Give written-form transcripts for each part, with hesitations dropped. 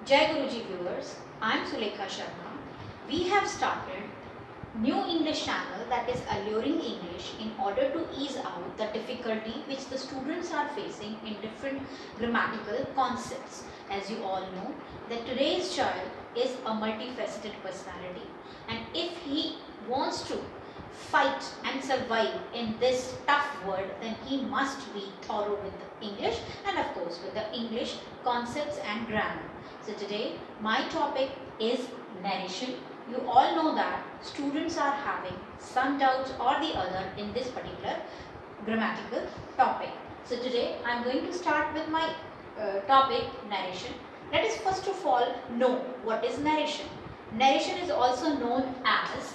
Jai Guruji viewers, I am Sulekha Sharma. We have started new English channel, that is Alluring English, in order to ease out the difficulty which the students are facing in different grammatical concepts. As you all know that today's child is a multifaceted personality, and if he wants to fight and survive in this tough world, then he must be thorough with the English and of course with the English concepts and grammar. So today my topic is narration. You all know that students are having some doubts or the other in this particular grammatical topic. So today I am going to start with my topic narration. Let us first of all know what is narration. Narration is also known as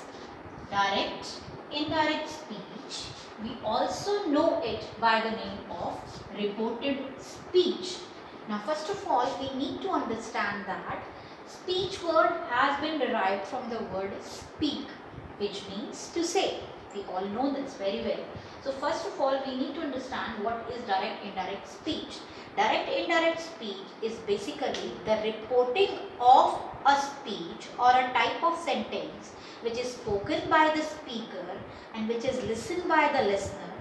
direct, indirect speech. We also know it by the name of reported speech. Now first of all we need to understand that speech word has been derived from the word speak, which means to say. We all know this very well. So first of all we need to understand what is direct indirect speech. Direct indirect speech is basically the reporting of a speech or a type of sentence which is spoken by the speaker and which is listened by the listener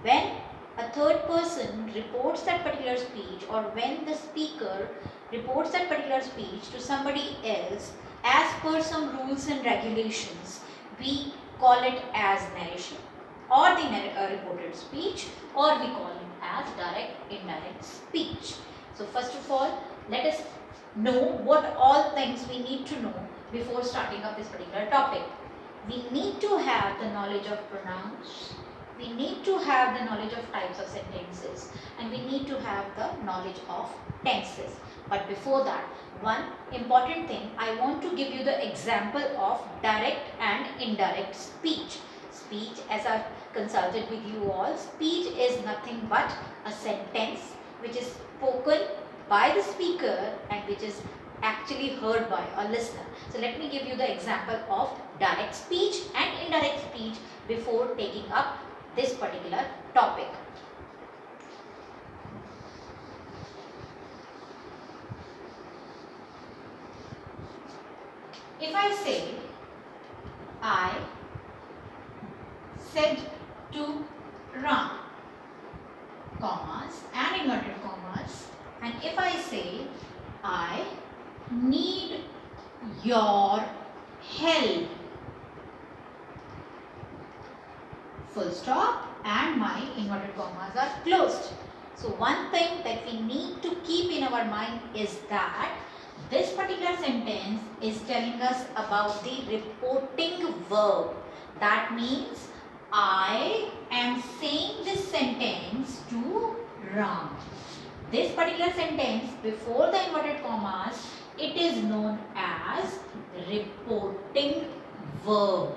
when a third person reports that particular speech, or when the speaker reports that particular speech to somebody else as per some rules and regulations. We call it as narration or the reported speech, or we call it as direct indirect speech. So first of all let us know what all things we need to know before starting up this particular topic. We need to have the knowledge of pronouns, we need to have the knowledge of types of sentences, and we need to have the knowledge of tenses. But before that, one important thing, I want to give you the example of direct and indirect speech. Speech, as I've consulted with you all, speech is nothing but a sentence which is spoken by the speaker and which is actually heard by a listener. So let me give you the example of direct speech and indirect speech before taking up this particular topic. If I say, I said to Ram, commas and inverted commas, and if I say, I need your help, full stop, and my inverted commas are closed. So one thing that we need to keep in our mind is that this particular sentence is telling us about the reporting verb. That means I am saying this sentence to Ram. This particular sentence before the inverted commas, it is known as reporting verb.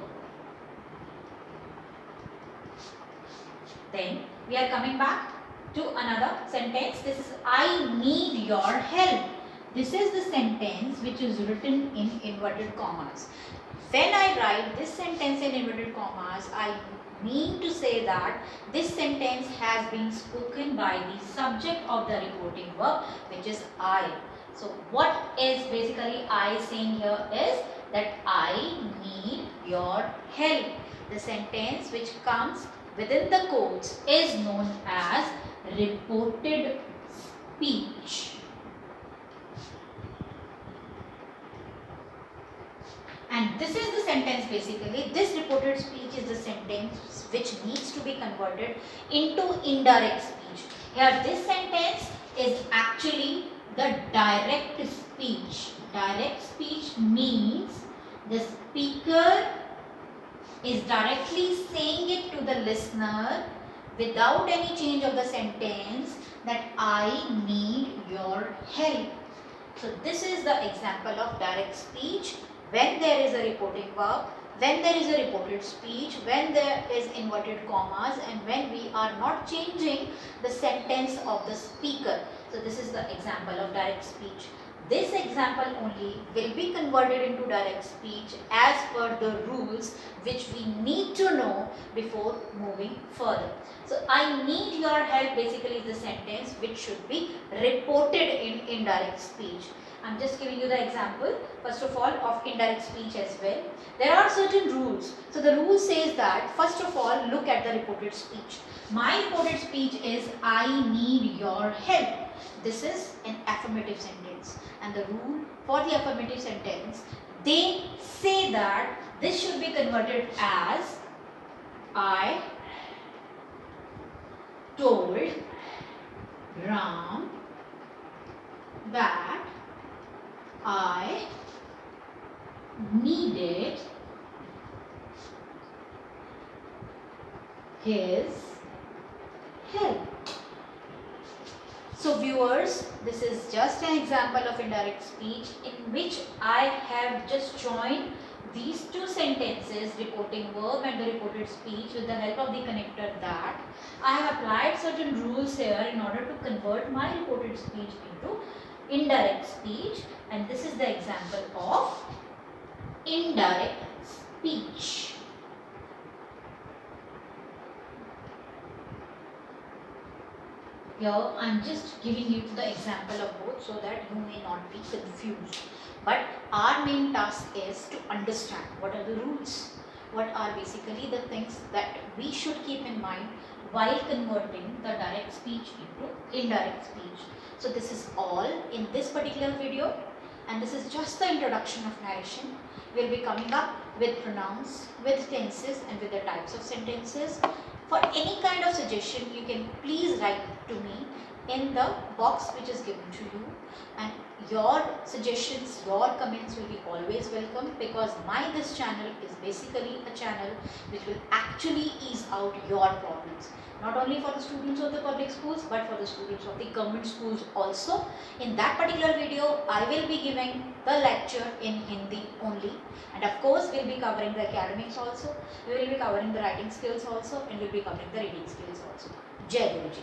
Then we are coming back to another sentence. This is I need your help. This is the sentence which is written in inverted commas. When I write this sentence in inverted commas, I mean to say that this sentence has been spoken by the subject of the reporting verb, which is I. So what is basically I saying here is that I need your help. The sentence which comes within the quotes is known as reported speech. And this is the sentence basically. This reported speech is the sentence which needs to be converted into indirect speech. Here this sentence is actually the direct speech. Direct speech means the speaker is directly saying it to the listener without any change of the sentence that I need your help. So this is the example of direct speech when there is a reporting verb, when there is a reported speech, when there is inverted commas, and when we are not changing the sentence of the speaker. So this is the example of direct speech. This example only will be converted into direct speech as per the rules which we need to know before moving further. So I need your help basically is the sentence which should be reported in indirect speech. I'm just giving you the example first of all of indirect speech as well. There are certain rules. So the rule says that first of all look at the reported speech. My reported speech is I need your help. This is an affirmative sentence, and the rule for the affirmative sentence, they say that this should be converted as I told Ram that I needed his help. So viewers, this is just an example of indirect speech in which I have just joined these two sentences, reporting verb and the reported speech, with the help of the connector that. I have applied certain rules here in order to convert my reported speech into indirect speech, and this is the example of indirect speech. Here I am just giving you the example of both so that you may not be confused. But our main task is to understand what are the rules, what are basically the things that we should keep in mind while converting the direct speech into indirect speech. So this is all in this particular video, and this is just the introduction of narration. We will be coming up with pronouns, with tenses, and with the types of sentences. For any kind of suggestion, you can please write to me in the box which is given to you, and your suggestions, your comments will be always welcome, because this channel is basically a channel which will actually ease out your problems, not only for the students of the public schools but for the students of the government schools also. In that particular video, I will be giving the lecture in Hindi only, and of course we will be covering the academics also, we will be covering the writing skills also, and we will be covering the reading skills also. Jai Guru Ji.